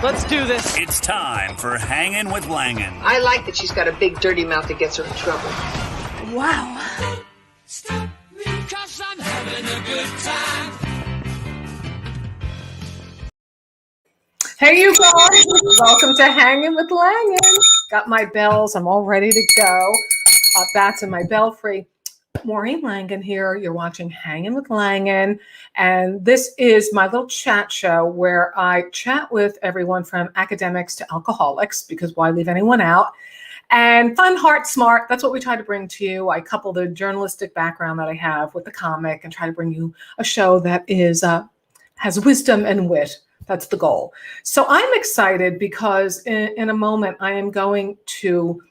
Let's do this. It's time for Hanging with Langan. I like that she's got a big dirty mouth that gets her in trouble. Wow. Stop me, 'cause I'm having a good time. Hey, you guys. Welcome to Hanging with Langan. Got my bells. I'm all ready to go. Bats in my belfry. Maureen Langan here. You're watching Hanging with Langan. And this is my little chat show where I chat with everyone from academics to alcoholics, because why leave anyone out? And fun, heart, smart. That's what we try to bring to you. I couple the journalistic background that I have with the comic and try to bring you a show that is has wisdom and wit. That's the goal. So I'm excited because in a moment I am going to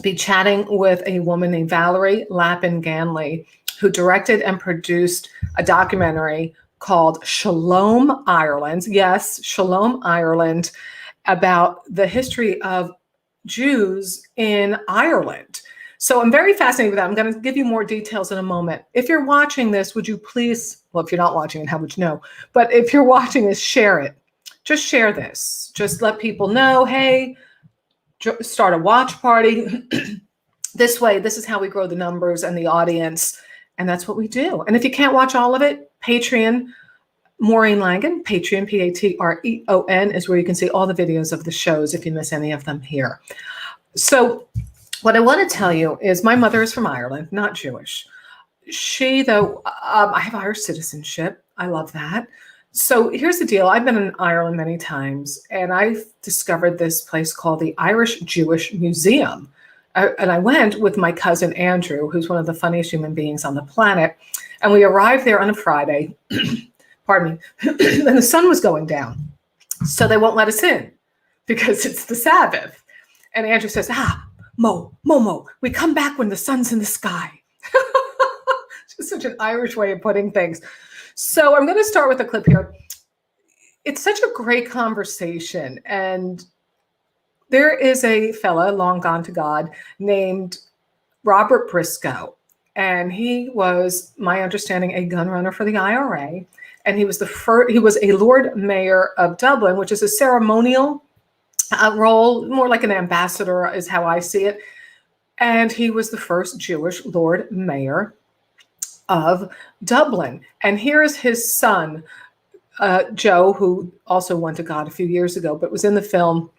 be chatting with a woman named Valerie Lapin Ganley, who directed and produced a documentary called Shalom Ireland. Yes, Shalom Ireland, about the history of Jews in Ireland. So I'm very fascinated with that. I'm going to give you more details in a moment. If you're watching this, would you please, well, if you're not watching it, how would you know? But if you're watching this, share it. Just share this. Just let people know, hey, start a watch party. This way, this is how we grow the numbers and the audience. And that's what we do. And if you can't watch all of it, Patreon, Maureen Langan, Patreon, Patreon is where you can see all the videos of the shows if you miss any of them here. So what I want to tell you is my mother is from Ireland, not Jewish. She, though, I have Irish citizenship. I love that. So here's the deal. I've been in Ireland many times, and I've discovered this place called the Irish Jewish Museum. And I went with my cousin Andrew, who's one of the funniest human beings on the planet. And we arrived there on a Friday, pardon me, and the sun was going down. So they won't let us in because it's the Sabbath. And Andrew says, Momo, we come back when the sun's in the sky. Just such an Irish way of putting things. So I'm going to start with a clip here. It's such a great conversation. And there is a fella, long gone to God, named Robert Briscoe. And he was, my understanding, a gun runner for the IRA. And he was he was a Lord Mayor of Dublin, which is a ceremonial role, more like an ambassador is how I see it. And he was the first Jewish Lord Mayor of Dublin. And here is his son, Joe, who also went to God a few years ago, but was in the film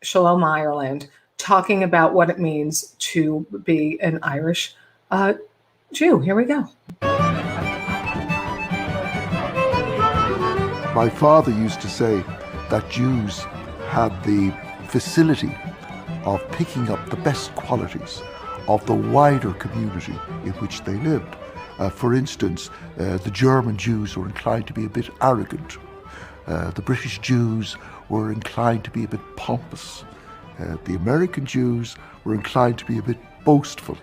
Shalom Ireland, talking about what it means to be an Irish Jew. Here we go. My father used to say that Jews had the facility of picking up the best qualities of the wider community in which they lived. For instance, the German Jews were inclined to be a bit arrogant. The British Jews were inclined to be a bit pompous. The American Jews were inclined to be a bit boastful.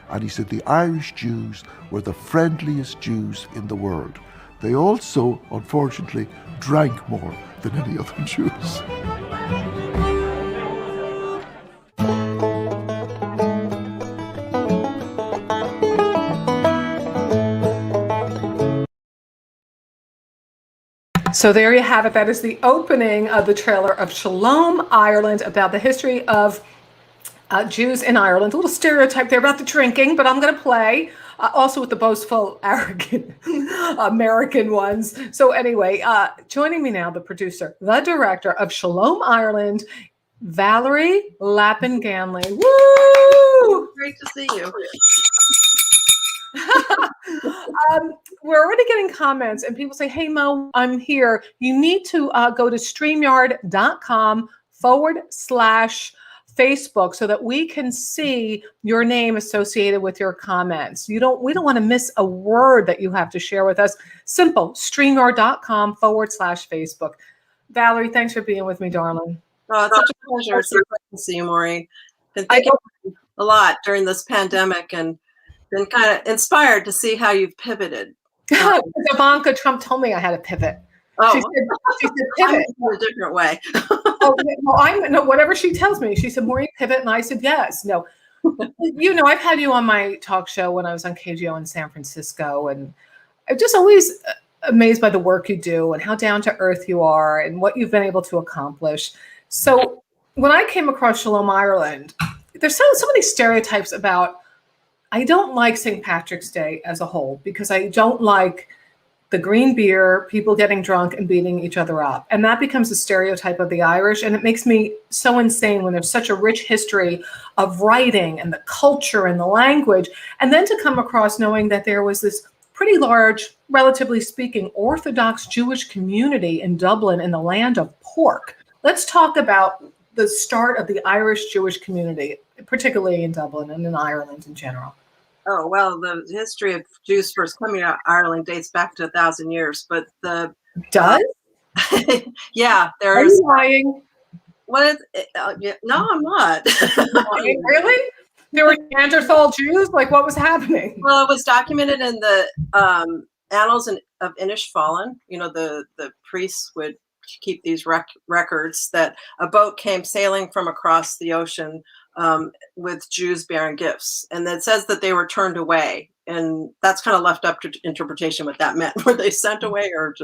And he said the Irish Jews were the friendliest Jews in the world. They also, unfortunately, drank more than any other Jews. So there you have it. That is the opening of the trailer of Shalom Ireland, about the history of Jews in Ireland. A little stereotype there about the drinking, but I'm going to play also with the boastful, arrogant American ones. So anyway, joining me now, the producer, the director of Shalom Ireland, Valerie Lapin Ganley. Woo! Great to see you. We're already getting comments, and people say, hey, Mo, I'm here. You need to go to StreamYard.com/Facebook so that we can see your name associated with your comments. We don't want to miss a word that you have to share with us. Simple, StreamYard.com/Facebook. Valerie, thanks for being with me, darling. Oh, it's such a pleasure. It's so great to see you, Maureen. Been thinking a lot during this pandemic and been kind of inspired to see how you've pivoted. Ivanka Trump told me I had to pivot. Oh, she said pivot. in a different way. Whatever she tells me. She said, Maureen, pivot. And I said, yes. No. I've had you on my talk show when I was on KGO in San Francisco. And I just always amazed by the work you do and how down to earth you are and what you've been able to accomplish. So when I came across Shalom Ireland, there's so many stereotypes about, I don't like St. Patrick's Day as a whole because I don't like the green beer, people getting drunk and beating each other up. And that becomes a stereotype of the Irish. And it makes me so insane when there's such a rich history of writing and the culture and the language. And then to come across knowing that there was this pretty large, relatively speaking, Orthodox Jewish community in Dublin in the land of pork. Let's talk about the start of the Irish Jewish community, particularly in Dublin and in Ireland in general. Oh, well, the history of Jews first coming to Ireland dates back to 1,000 years, but Does? Yeah, Are there's, you lying? yeah, no, I'm not. Really? There were Neanderthal Jews? Like, what was happening? Well, it was documented in the annals of Inish Fallen. You know, the priests would keep these records that a boat came sailing from across the ocean with Jews bearing gifts. And it says that they were turned away. And that's kind of left up to interpretation what that meant. Were they sent away or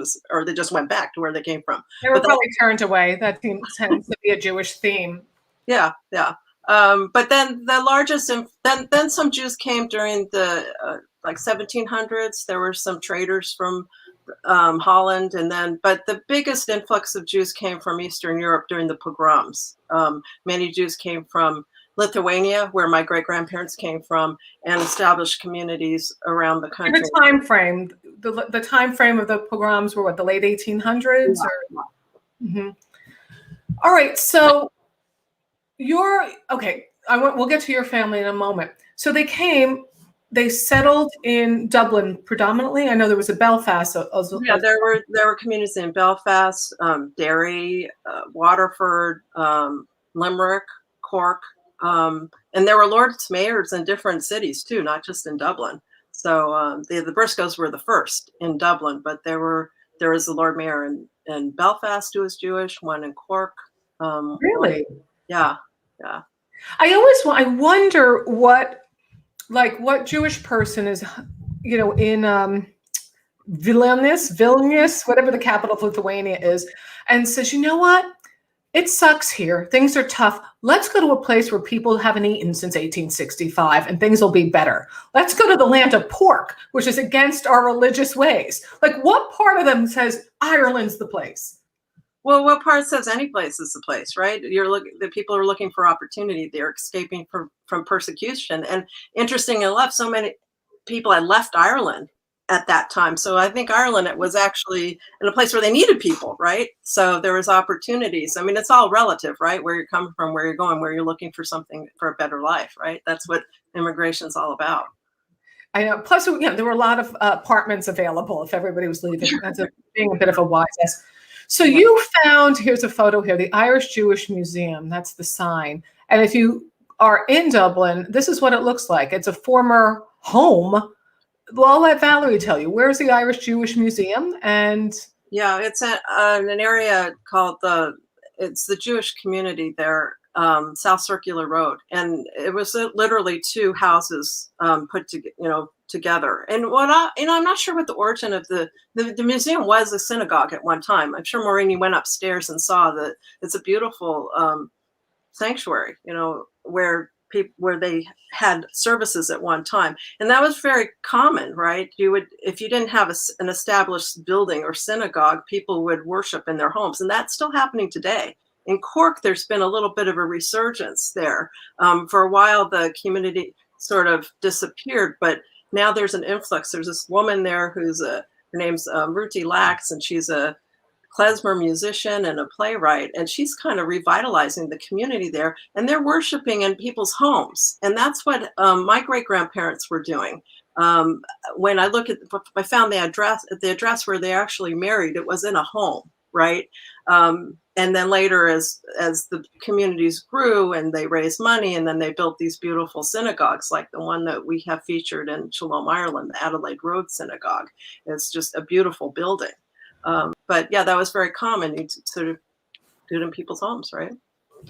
they just went back to where they came from? They were probably turned away. That tends to be a Jewish theme. Yeah, yeah. But then the largest, then some Jews came during the like 1700s. There were some traders from Holland, but the biggest influx of Jews came from Eastern Europe during the pogroms. Many Jews came from Lithuania, where my great-grandparents came from, and established communities around the country. The time frame, the time frame of the pogroms were what, the late 1800s? Yeah. Mm-hmm. All right, so we'll get to your family in a moment. So they settled in Dublin predominantly. I know there was a Belfast. Yeah, there were communities in Belfast, Derry, Waterford, Limerick, Cork, and there were lords mayors in different cities too, not just in Dublin. So the Briscoes were the first in Dublin, but there was a lord mayor in Belfast who was Jewish, one in Cork. Really? Yeah. I wonder what Jewish person is, in Vilnius, whatever the capital of Lithuania is, and says, you know what? It sucks here. Things are tough. Let's go to a place where people haven't eaten since 1865 and things will be better. Let's go to the land of pork, which is against our religious ways. Like, what part of them says Ireland's the place? Well, what part says any place is the place, right? The people are looking for opportunity. They're escaping from persecution. And interesting enough, so many people had left Ireland at that time. So I think Ireland, it was actually in a place where they needed people, right? So there was opportunities. I mean, it's all relative, right? Where you're coming from, where you're going, where you're looking for something for a better life, right? That's what immigration is all about. I know. Plus, there were a lot of apartments available if everybody was leaving. That's being a bit of a wise ass. So you found, here's a photo here, the Irish Jewish Museum. That's the sign. And if you are in Dublin, this is what it looks like. It's a former home. Well, I'll let Valerie tell you. Where's the Irish Jewish Museum? And yeah, it's an area called it's the Jewish community there, South Circular Road. And it was literally two houses put together. And I'm not sure what the origin of the museum was. A synagogue at one time. I'm sure Maureen, you went upstairs and saw that it's a beautiful sanctuary, where they had services at one time. And that was very common, right? If you didn't have an established building or synagogue, people would worship in their homes. And that's still happening today. In Cork, there's been a little bit of a resurgence there. For a while, the community sort of disappeared, but now there's an influx. There's this woman there her name's Ruti Lax, and she's a klezmer musician and a playwright, and she's kind of revitalizing the community there, and they're worshiping in people's homes. And that's what my great-grandparents were doing. When I found the address where they actually married, it was in a home, right? And then later, as the communities grew and they raised money, and then they built these beautiful synagogues like the one that we have featured in Shalom Ireland, the Adelaide Road Synagogue. It's just a beautiful building. But yeah, that was very common. You sort of do it in people's homes, right?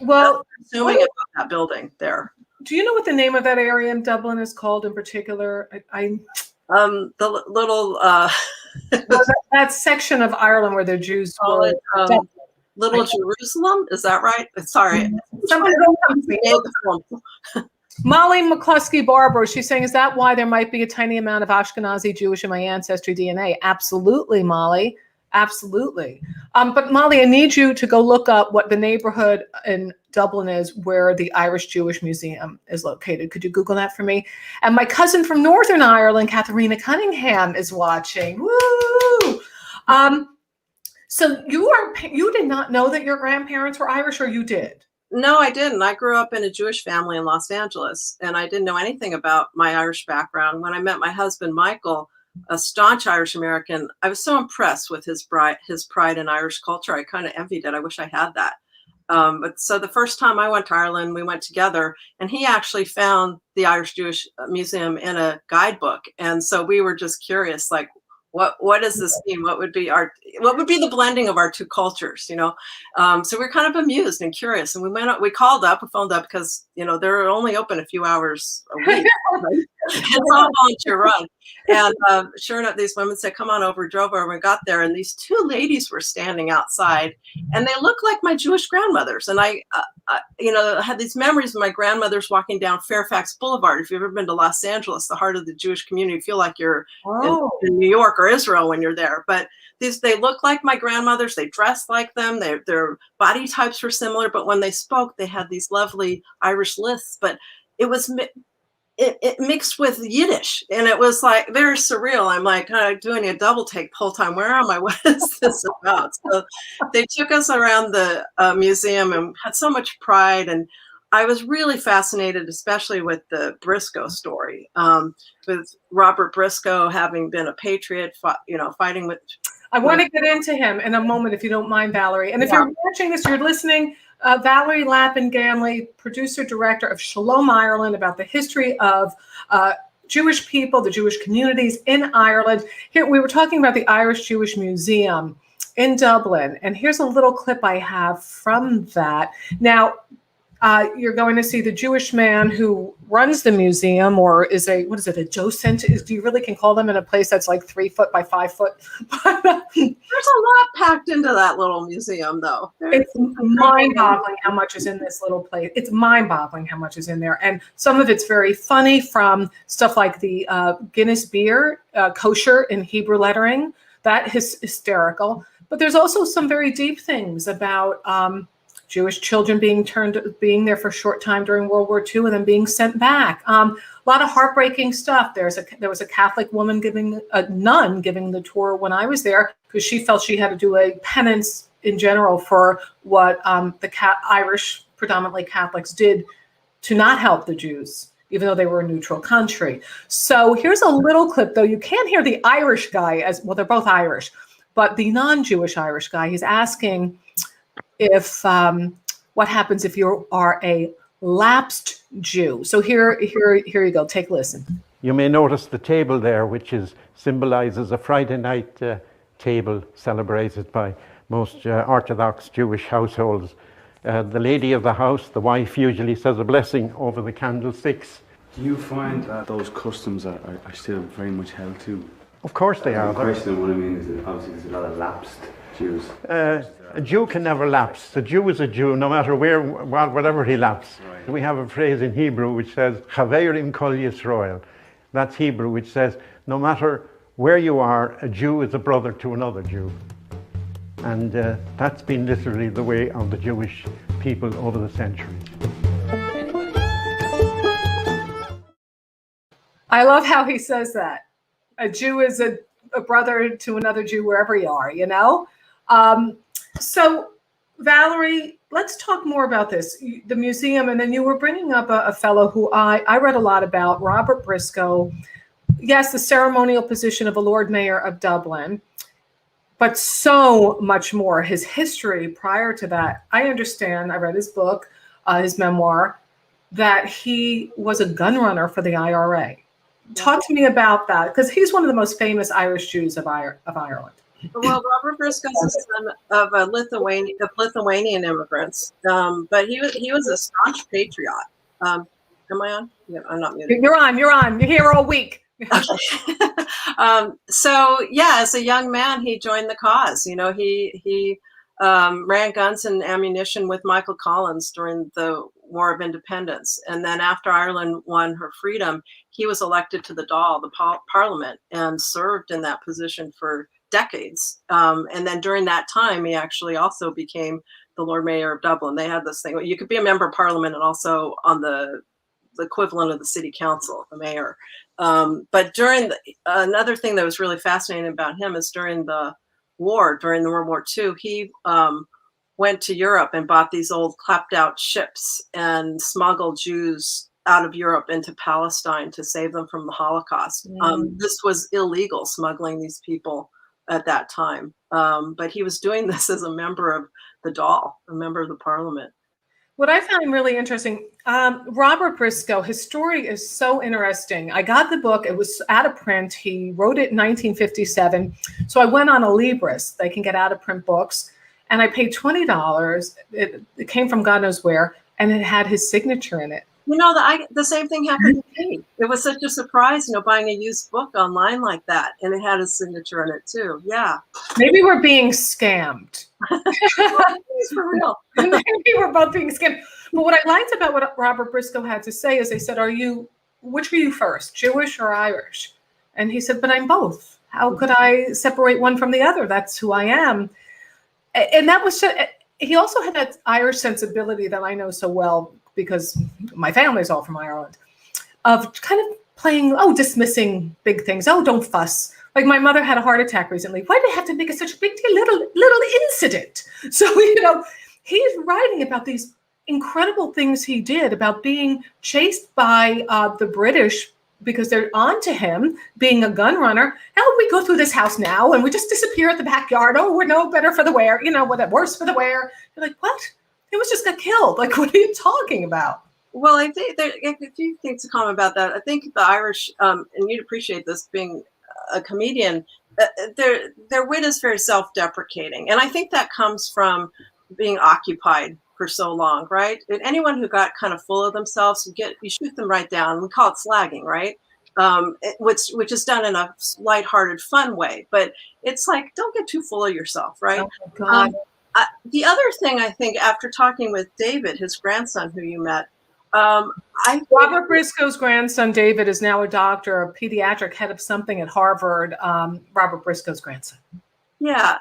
Well, assuming about that building there. Do you know what the name of that area in Dublin is called in particular? The little Well, that section of Ireland where the Jews Call were. it Little Jerusalem. Is that right? Sorry. Molly McCluskey Barber, she's saying, is that why there might be a tiny amount of Ashkenazi Jewish in my ancestry DNA? Absolutely, Molly. Absolutely. But Molly, I need you to go look up what the neighborhood in Dublin is where the Irish Jewish Museum is located. Could you Google that for me? And my cousin from Northern Ireland, Katharina Cunningham, is watching. Woo! So you did not know that your grandparents were Irish, or you did? No, I didn't. I grew up in a Jewish family in Los Angeles, and I didn't know anything about my Irish background. When I met my husband, Michael, a staunch Irish American, I was so impressed with his pride in Irish culture. I kind of envied it. I wish I had that. But so the first time I went to Ireland, we went together, and he actually found the Irish Jewish Museum in a guidebook. And so we were just curious, like, what does this mean? What would be the blending of our two cultures, you know? So we're kind of amused and curious, and we phoned up because, you know, they're only open a few hours a week. Right? It's all volunteer run. And sure enough, these women said, come on over, drove over, and got there. And these two ladies were standing outside, and they looked like my Jewish grandmothers. And I had these memories of my grandmothers walking down Fairfax Boulevard. If you've ever been to Los Angeles, the heart of the Jewish community, you feel like you're in New York or Israel when you're there. But they look like my grandmothers. They dressed like them. Their body types were similar. But when they spoke, they had these lovely Irish lisps. But it was it mixed with Yiddish, and it was like very surreal. I'm like kind of doing a double take the whole time. Where am I? What is this about? So they took us around the museum and had so much pride, and I was really fascinated, especially with the Briscoe story, with Robert Briscoe having been a patriot, fighting with. I want to get into him in a moment, if you don't mind, Valerie. And if you're watching this, you're listening. Valerie Lapin Ganley, producer director of Shalom Ireland, about the history of Jewish people, the Jewish communities in Ireland. Here we were talking about the Irish Jewish Museum in Dublin, and here's a little clip I have from that. Now, you're going to see the Jewish man who runs the museum, or is a docent? Do you really can call them in a place that's like 3 foot by 5 foot? There's a lot packed into that little museum, though. It's mind-boggling how much is in this little place. It's mind-boggling how much is in there. And some of it's very funny, from stuff like the Guinness beer, kosher in Hebrew lettering. That is hysterical. But there's also some very deep things about Jewish children being there for a short time during World War II and then being sent back. A lot of heartbreaking stuff. There was a Catholic woman a nun giving the tour when I was there, because she felt she had to do a penance in general for what the Irish, predominantly Catholics, did to not help the Jews, even though they were a neutral country. So here's a little clip, though. You can't hear the Irish guy they're both Irish, but the non-Jewish Irish guy, he's asking if what happens if you are a lapsed Jew. So here you go. Take a listen. You may notice the table there, which symbolizes a Friday night table celebrated by most Orthodox Jewish households. The lady of the house, the wife, usually says a blessing over the candlesticks. Do you find that those customs are still very much held to? Of course they are. The question, what I mean, is that obviously there's a lot of lapsed Jews. A Jew can never lapse. A Jew is a Jew, no matter whatever he lapses. Right. We have a phrase in Hebrew which says, Chaverim kol Yisrael. That's Hebrew, which says, no matter where you are, a Jew is a brother to another Jew. And that's been literally the way of the Jewish people over the centuries. I love how he says that. A Jew is a brother to another Jew wherever you are, you know? So, Valerie, let's talk more about this, the museum. And then you were bringing up a fellow who I read a lot about, Robert Briscoe. Yes, the ceremonial position of a Lord Mayor of Dublin, but so much more. His history prior to that, I understand, I read his book, his memoir, that he was a gun runner for the IRA. Talk to me about that, because he's one of the most famous Irish Jews of Ireland. Well, Robert Briscoe is the son of Lithuanian immigrants, but he was a staunch patriot. Am I on? Yeah, I'm not muted. You're on. You're here all week. So yeah, as a young man, he joined the cause. He ran guns and ammunition with Michael Collins during the War of Independence, and then after Ireland won her freedom, he was elected to the Dáil, the Parliament, and served in that position for decades. And then during that time, he actually also became the Lord Mayor of Dublin. They had this thing: you could be a member of Parliament and also on the equivalent of the city council, the mayor. But during another thing that was really fascinating about him is during the World War II, he went to Europe and bought these old clapped out ships and smuggled Jews out of Europe into Palestine to save them from the Holocaust. This was illegal, smuggling these people at that time. But he was doing this as a member of the Dáil, a member of the Parliament. What I found really interesting, Robert Briscoe, his story is so interesting. I got the book. It was out of print. He wrote it in 1957. So I went on a Libris. They can get out of print books. And I paid $20. It came from God knows where. And it had his signature in it. The same thing happened to me. It was such a surprise, buying a used book online like that. And it had his signature in it too. Yeah. Maybe we're being scammed. It's for real. Maybe we're both being scammed. But what I liked about what Robert Briscoe had to say is they said, which were you first, Jewish or Irish? And he said, but I'm both. How could I separate one from the other? That's who I am. And that was, he also had that Irish sensibility that I know so well because my family's all from Ireland, of kind of playing, dismissing big things. Oh, don't fuss. Like my mother had a heart attack recently. Why do they have to make it such a big deal? Little incident. So, he's writing about these incredible things he did, about being chased by the British because they're on to him being a gun runner. How we go through this house now and we just disappear at the backyard. Oh, we're no better for the wear. Worse for the wear. You're like, what? He was just got killed. Like, what are you talking about? Well, I think there are a few things to comment about that. I think the Irish, and you'd appreciate this being a comedian, their wit is very self-deprecating. And I think that comes from being occupied for so long, right? And anyone who got kind of full of themselves, you shoot them right down. We call it slagging, right? Which is done in a lighthearted, fun way. But it's like, don't get too full of yourself, right? Oh my God. The other thing I think, after talking with David, his grandson, who you met, Robert Briscoe's grandson, David, is now a doctor, a pediatric head of something at Harvard. Robert Briscoe's grandson. Yeah.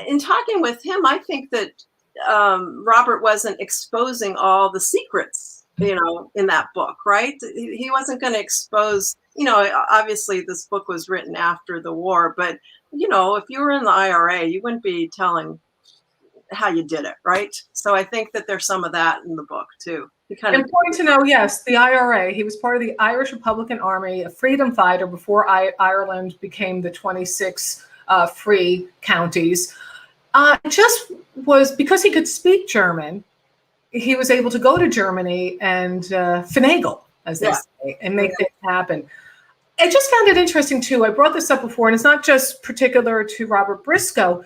In talking with him, I think that Robert wasn't exposing all the secrets, in that book, right? He wasn't going to expose, obviously this book was written after the war, but, if you were in the IRA, you wouldn't be telling how you did it, right? So I think that there's some of that in the book too. Important to know, yes, the IRA. He was part of the Irish Republican Army, a freedom fighter before Ireland became the 26 free counties. Just was because he could speak German, he was able to go to Germany and finagle, as they say, and make things happen. I just found it interesting too. I brought this up before, and it's not just particular to Robert Briscoe,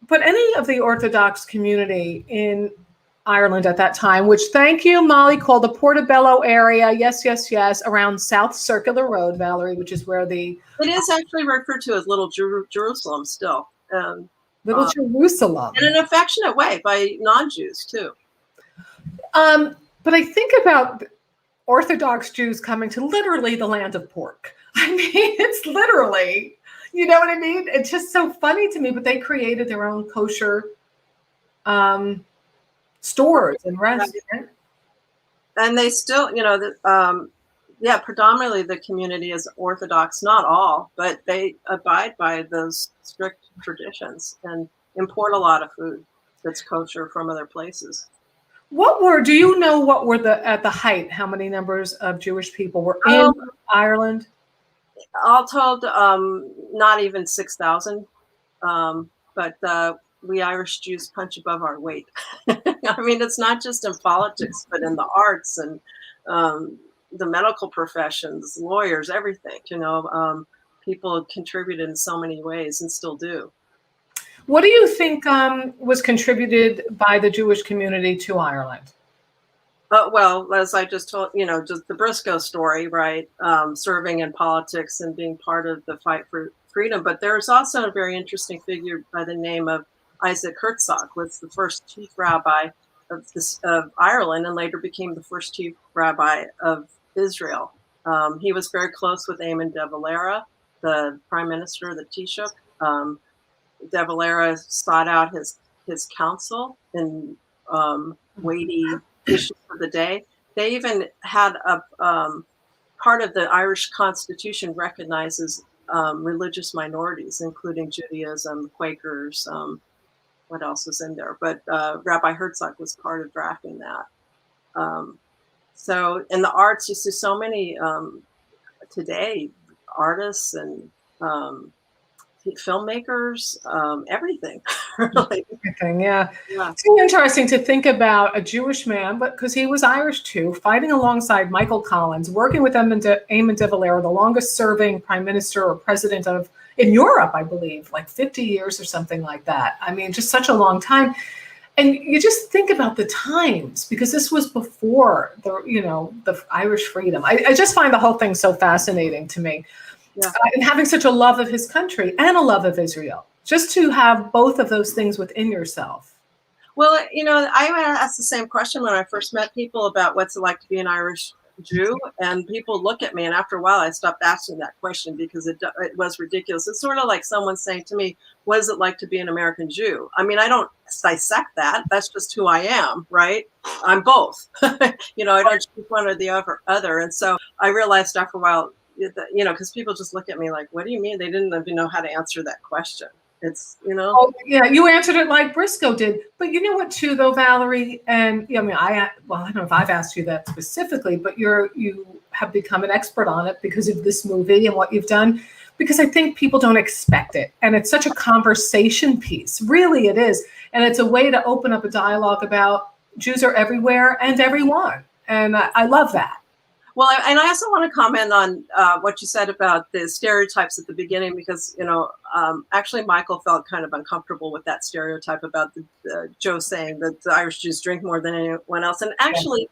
but any of the Orthodox community in Ireland at that time, which, thank you, Molly, called the Portobello area. Yes, yes, yes. Around South Circular Road, Valerie, which is where it is actually referred to as Little Jerusalem still. Little Jerusalem. In an affectionate way by non-Jews too. But I think about Orthodox Jews coming to literally the land of pork. I mean, it's literally, you know what I mean? It's just so funny to me, but they created their own kosher stores and restaurants. And they still, predominantly the community is Orthodox, not all, but they abide by those strict traditions and import a lot of food that's kosher from other places. Do you know what were at the height, how many numbers of Jewish people were in Ireland? All told, not even 6,000. But we Irish Jews punch above our weight. I mean, it's not just in politics, but in the arts and the medical professions, lawyers, everything. People contributed in so many ways and still do. What do you think was contributed by the Jewish community to Ireland? Well, as I just told, just the Briscoe story, right? Serving in politics and being part of the fight for freedom. But there's also a very interesting figure by the name of Isaac Herzog, was the first chief rabbi of Ireland and later became the first chief rabbi of Israel. He was very close with Eamon de Valera, the prime minister of the Taoiseach. De Valera sought out his counsel in weighty issues of the day. They even had a part of the Irish Constitution recognizes religious minorities, including Judaism, Quakers. What else is in there? But Rabbi Herzog was part of drafting that. So in the arts, you see so many today artists and filmmakers, everything. Really. Everything, yeah. Yeah. It's interesting to think about a Jewish man, but because he was Irish too, fighting alongside Michael Collins, working with Eamon de Valera, the longest serving prime minister or president in Europe, I believe, like 50 years or something like that. I mean, just such a long time. And you just think about the times, because this was before the Irish freedom. I just find the whole thing so fascinating to me. Yeah. And having such a love of his country and a love of Israel, just to have both of those things within yourself. Well, I asked the same question when I first met people about what's it like to be an Irish Jew, and people look at me, and after a while I stopped asking that question because it was ridiculous. It's sort of like someone saying to me, what is it like to be an American Jew? I mean, I don't dissect that. That's just who I am, right? I'm both. I don't choose one or the other. And so I realized after a while, because people just look at me like, what do you mean? They didn't even know how to answer that question. It's, Oh, yeah, you answered it like Briscoe did. But you know what, too, though, Valerie? And I don't know if I've asked you that specifically, but you have become an expert on it because of this movie and what you've done. Because I think people don't expect it. And it's such a conversation piece. Really, it is. And it's a way to open up a dialogue about Jews are everywhere and everyone. And I love that. Well, and I also want to comment on what you said about the stereotypes at the beginning, because, actually Michael felt kind of uncomfortable with that stereotype about Joe saying that the Irish Jews drink more than anyone else. And actually,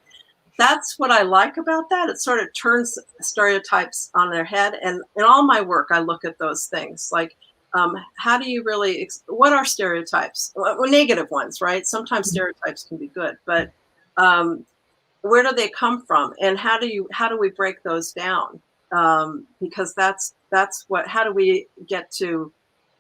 that's what I like about that. It sort of turns stereotypes on their head. And in all my work, I look at those things like, how do you really, what are stereotypes? Well, negative ones, right? Sometimes stereotypes can be good, but where do they come from, and how do we break those down? Because how do we get to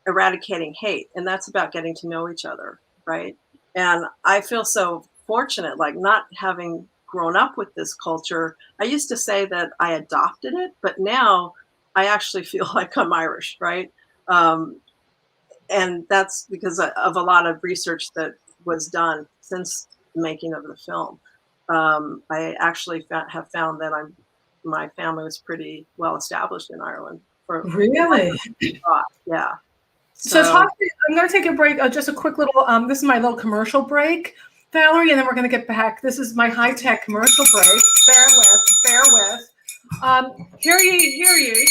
eradicating hate? And that's about getting to know each other, right? And I feel so fortunate, like not having grown up with this culture. I used to say that I adopted it, but now I actually feel like I'm Irish, right? And that's because of a lot of research that was done since the making of the film. I actually have found that my family was pretty well established in Ireland. Really? Yeah. So I'm going to take a break, just a quick little, this is my little commercial break, Valerie, and then we're going to get back. This is my high-tech commercial break. Bear with. Hear ye.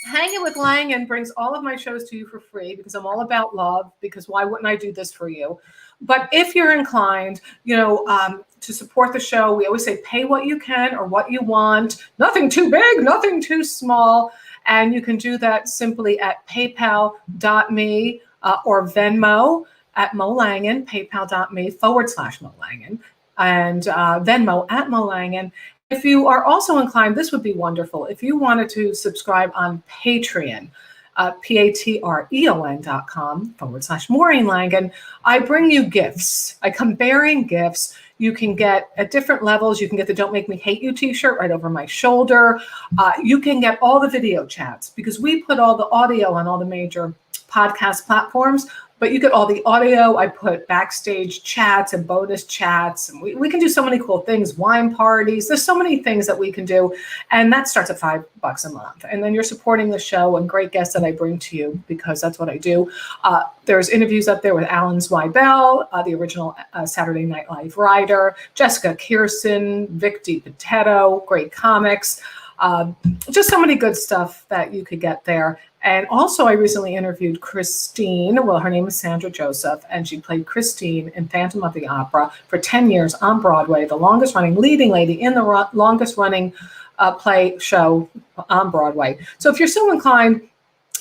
Hanging with Langan brings all of my shows to you for free because I'm all about love, because why wouldn't I do this for you? But if you're inclined, to support the show, we always say pay what you can or what you want. Nothing too big, nothing too small. And you can do that simply at paypal.me or Venmo at Mo Langan, paypal.me/Mo Langan, and Venmo at Mo Langan. If you are also inclined, this would be wonderful. If you wanted to subscribe on Patreon, patreon.com/Maureen Langan, I bring you gifts. I come bearing gifts. You can get at different levels. You can get the Don't Make Me Hate You t-shirt right over my shoulder. You can get all the video chats because we put all the audio on all the major podcast platforms, but you get all the audio. I put backstage chats and bonus chats, and we can do so many cool things, wine parties. There's so many things that we can do, and that starts at $5 a month. And then you're supporting the show and great guests that I bring to you because that's what I do. There's interviews up there with Alan Zweibel, the original Saturday Night Live writer, Jessica Kirsten, Vic DiPotetto, great comics. Just so many good stuff that you could get there. And also, I recently interviewed Christine. Well, her name is Sandra Joseph, and she played Christine in Phantom of the Opera for 10 years on Broadway, the longest running leading lady in the longest running play show on Broadway. So if you're so inclined,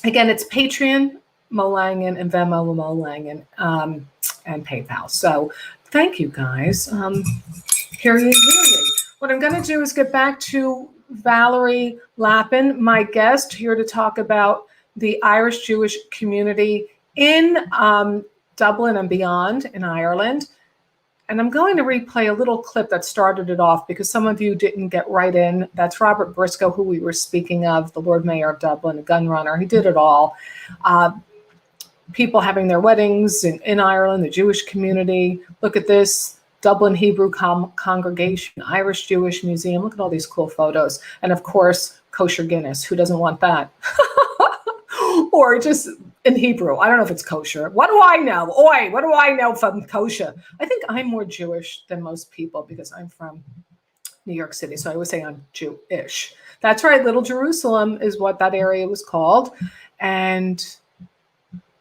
again, it's Patreon, Mo Langen, and Venmo, Mo Langen, and PayPal. So thank you, guys. Hear ye, hear ye. What I'm going to do is get back to Valerie Lapin, my guest, here to talk about the Irish Jewish community in Dublin and beyond in Ireland. And I'm going to replay a little clip that started it off because some of you didn't get right in. That's Robert Briscoe, who we were speaking of, the Lord Mayor of Dublin, a gun runner. He did it all. People having their weddings in Ireland, the Jewish community. Look at this, Dublin Hebrew Congregation, Irish Jewish Museum. Look at all these cool photos. And of course, Kosher Guinness. Who doesn't want that? Or just in Hebrew. I don't know if it's kosher. What do I know? Oi, what do I know from kosher? I think I'm more Jewish than most people because I'm from New York City. So I always say I'm Jewish. That's right. Little Jerusalem is what that area was called. And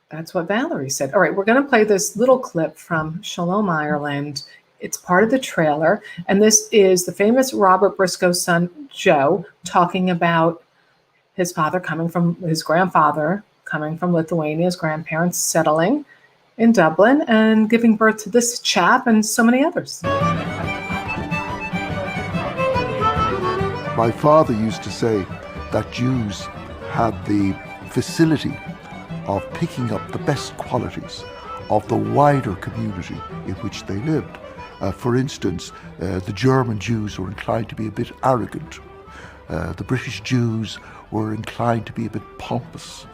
that's what Valerie said. All right, we're going to play this little clip from Shalom Ireland. It's part of the trailer. And this is the famous Robert Briscoe's son, Joe, talking about his father coming from, his grandfather coming from Lithuania, his grandparents settling in Dublin and giving birth to this chap and so many others. My father used to say that Jews had the facility of picking up the best qualities of the wider community in which they lived. For instance, the German Jews were inclined to be a bit arrogant. The British Jews were inclined to be a bit pompous.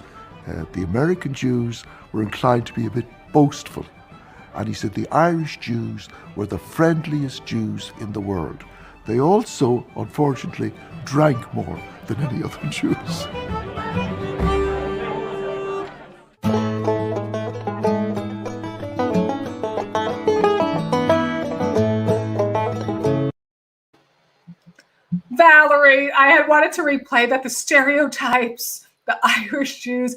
The American Jews were inclined to be a bit boastful. And he said the Irish Jews were the friendliest Jews in the world. They also, unfortunately, drank more than any other Jews. Valerie, I had wanted to replay that, the stereotypes, the Irish Jews.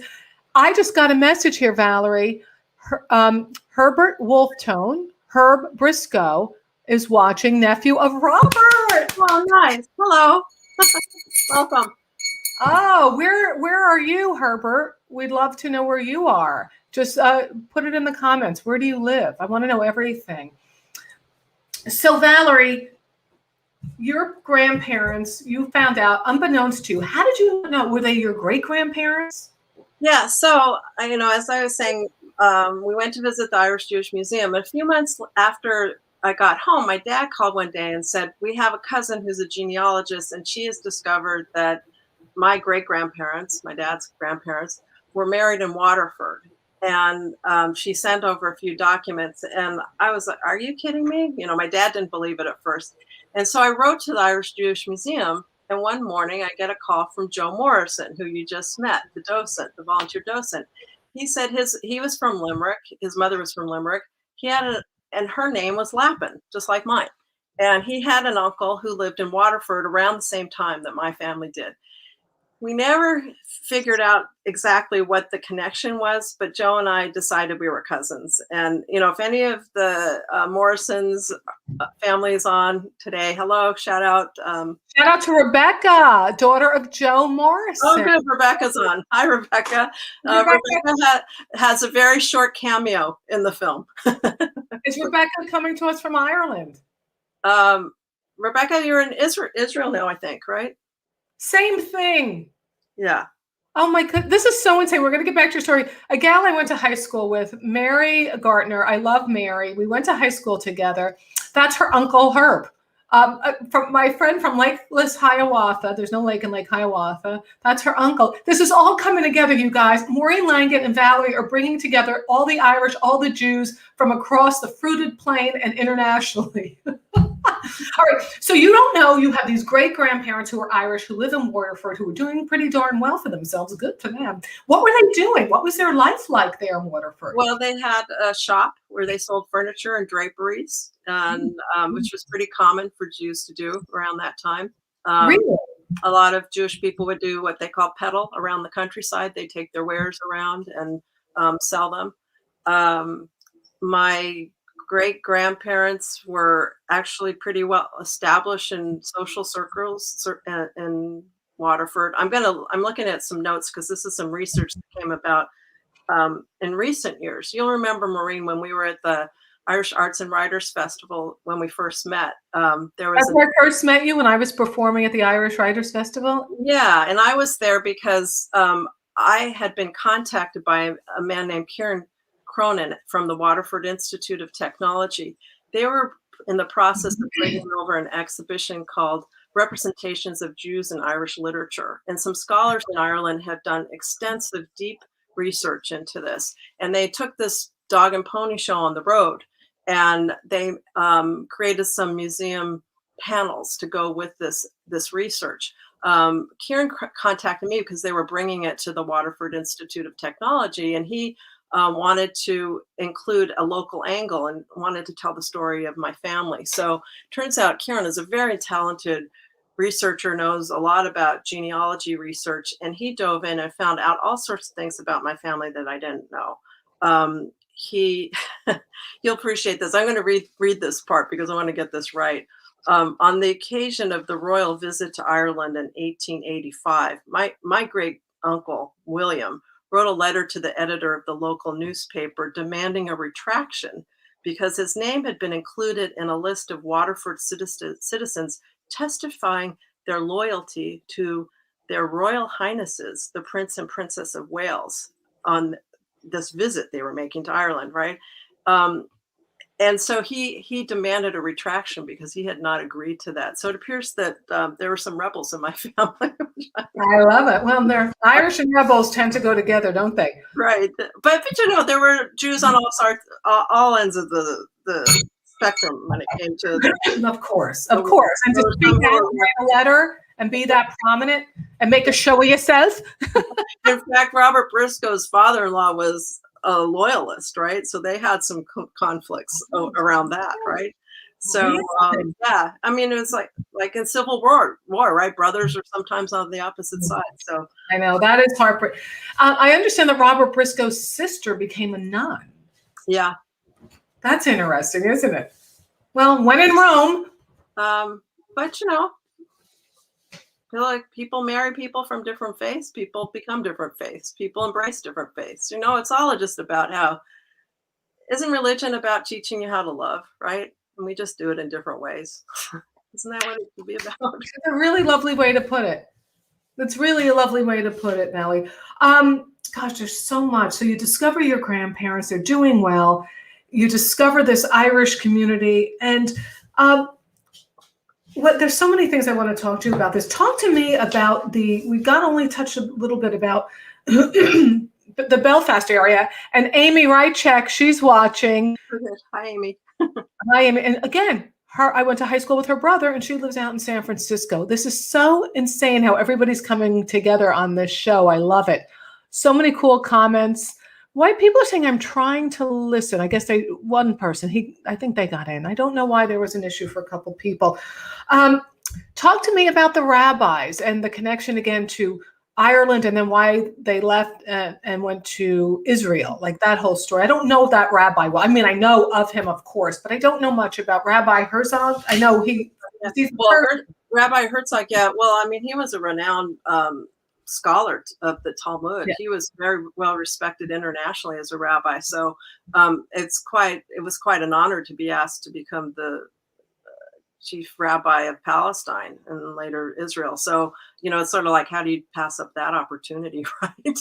I just got a message here, Valerie. Herbert Wolftone, Herb Briscoe, is watching, nephew of Robert. Oh, nice. Hello. Welcome. Oh, where are you, Herbert? We'd love to know where you are. Just put it in the comments. Where do you live? I want to know everything. So, Valerie, your grandparents, you found out, unbeknownst to you, how did you know? Were they your great-grandparents? Yeah, so, as I was saying, we went to visit the Irish Jewish Museum. A few months after I got home, my dad called one day and said, we have a cousin who's a genealogist, and she has discovered that my great-grandparents, my dad's grandparents, were married in Waterford. And she sent over a few documents, and I was like, are you kidding me? My dad didn't believe it at first. And so I wrote to the Irish Jewish Museum, and one morning I get a call from Joe Morrison, who you just met, the docent, the volunteer docent. He said he was from Limerick. His mother was from Limerick. And her name was Lapin, just like mine. And he had an uncle who lived in Waterford around the same time that my family did. We never figured out exactly what the connection was, but Joe and I decided we were cousins. And, if any of the Morrison's family is on today, hello, shout out. Shout out to Rebecca, daughter of Joe Morrison. Oh, good. Rebecca's on. Hi, Rebecca. Rebecca has a very short cameo in the film. Is Rebecca coming to us from Ireland? Rebecca, you're in Israel now, I think, right? Same thing. Yeah. Oh my God, this is so insane. We're going to get back to your story. A gal I went to high school with, Mary Gartner. I love Mary. We went to high school together. That's her uncle Herb. From my friend from Lake Hiawatha. There's no lake in Lake Hiawatha. That's her uncle. This is all coming together, you guys. Maureen Langan and Valerie are bringing together all the Irish, all the Jews from across the fruited plain and internationally. All right. So you don't know you have these great-grandparents who are Irish, who live in Waterford, who are doing pretty darn well for themselves. Good for them. What were they doing? What was their life like there in Waterford? Well, they had a shop where they sold furniture and draperies, and which was pretty common for Jews to do around that time. Really? A lot of Jewish people would do what they call peddle around the countryside. They take their wares around and sell them. My great-grandparents were actually pretty well established in social circles in Waterford. I'm looking at some notes because this is some research that came about in recent years. You'll remember, Maureen, when we were at the Irish Arts and Writers Festival when we first met. That's where I first met you, when I was performing at the Irish Writers Festival? Yeah, and I was there because I had been contacted by a man named Kieran Cronin from the Waterford Institute of Technology. They were in the process of bringing over an exhibition called Representations of Jews in Irish Literature. And some scholars in Ireland had done extensive, deep research into this. And they took this dog and pony show on the road, and they created some museum panels to go with this research. Kieran contacted me because they were bringing it to the Waterford Institute of Technology, and he wanted to include a local angle and wanted to tell the story of my family. So turns out Kieran is a very talented researcher, knows a lot about genealogy research, and he dove in and found out all sorts of things about my family that I didn't know. You'll appreciate this. I'm going to read this part because I want to get this right. On the occasion of the royal visit to Ireland in 1885, my great uncle, William, wrote a letter to the editor of the local newspaper demanding a retraction because his name had been included in a list of Waterford citizens testifying their loyalty to their Royal Highnesses, the Prince and Princess of Wales, on this visit they were making to Ireland, right? And so he demanded a retraction because he had not agreed to that. So it appears that there were some rebels in my family. I love it. Well, they're Irish and rebels tend to go together, don't they? Right. But you know, there were Jews on all ends of the spectrum when it came to. Of course. And to speak out, write a letter, and be that prominent, and make a show of yourself. In fact, Robert Briscoe's father-in-law was a loyalist, right? So they had some conflicts around that, right? So yeah, I mean, it was like in Civil War, right? Brothers are sometimes on the opposite side. So I know that is heartbreaking. I understand that Robert Briscoe's sister became a nun. Yeah, that's interesting, isn't it? Well, when in Rome. But you know, I feel like people marry people from different faiths. People become different faiths. People embrace different faiths. You know, it's all just about isn't religion about teaching you how to love, right? And we just do it in different ways. Isn't that what it should be about? It's a really lovely way to put it. That's really a lovely way to put it, Nellie. Gosh, there's so much. So you discover your grandparents, they're doing well. You discover this Irish community, and there's so many things I want to talk to you about this. Talk to me about we've got only touched a little bit about the Belfast area, and Amy Rychek, she's watching. Hi, Amy. Hi, Amy. And again, I went to high school with her brother, and she lives out in San Francisco. This is so insane how everybody's coming together on this show. I love it. So many cool comments. White people are saying, I'm trying to listen. I guess one person, I think they got in. I don't know why there was an issue for a couple people. Talk to me about the rabbis and the connection again to Ireland, and then why they left and went to Israel, like that whole story. I don't know that rabbi well. I mean, I know of him, of course, but I don't know much about Rabbi Herzog. I know Rabbi Herzog, yeah. Well, I mean, he was a renowned scholar of the Talmud. Yeah. He was very well respected internationally as a rabbi. So it was quite an honor to be asked to become the chief rabbi of Palestine and later Israel. So, you know, it's sort of like, how do you pass up that opportunity, right?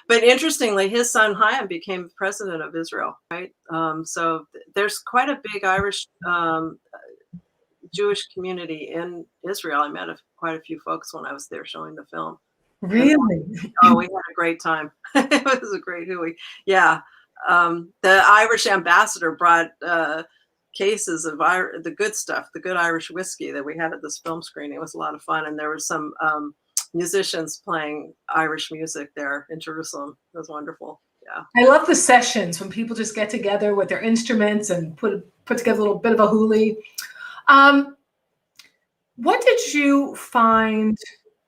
But interestingly, his son Chaim became president of Israel, right? So there's quite a big Irish Jewish community in Israel. I met quite a few folks when I was there showing the film. Really? We had a great time. It was a great hooey. Yeah. The Irish ambassador brought cases of the good stuff, the good Irish whiskey that we had at this film screening. It was a lot of fun. And there were some musicians playing Irish music there in Jerusalem. It was wonderful. Yeah. I love the sessions when people just get together with their instruments and put together a little bit of a hoolie. What did you find?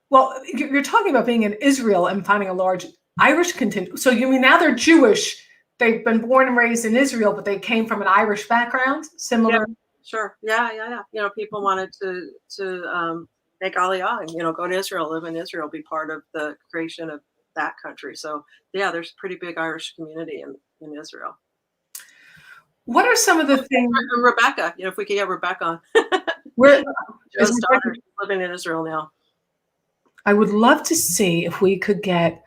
Well, you're talking about being in Israel and finding a large Irish contingent. So you mean now they're Jewish? They've been born and raised in Israel, but they came from an Irish background, similar. Yeah, sure. Yeah. People wanted to make Aliyah and, go to Israel, live in Israel, be part of the creation of that country. So yeah, there's a pretty big Irish community in Israel. What are some of the things? And Rebecca, if we could get Rebecca on. Where Joe's daughter living in Israel now. I would love to see if we could get.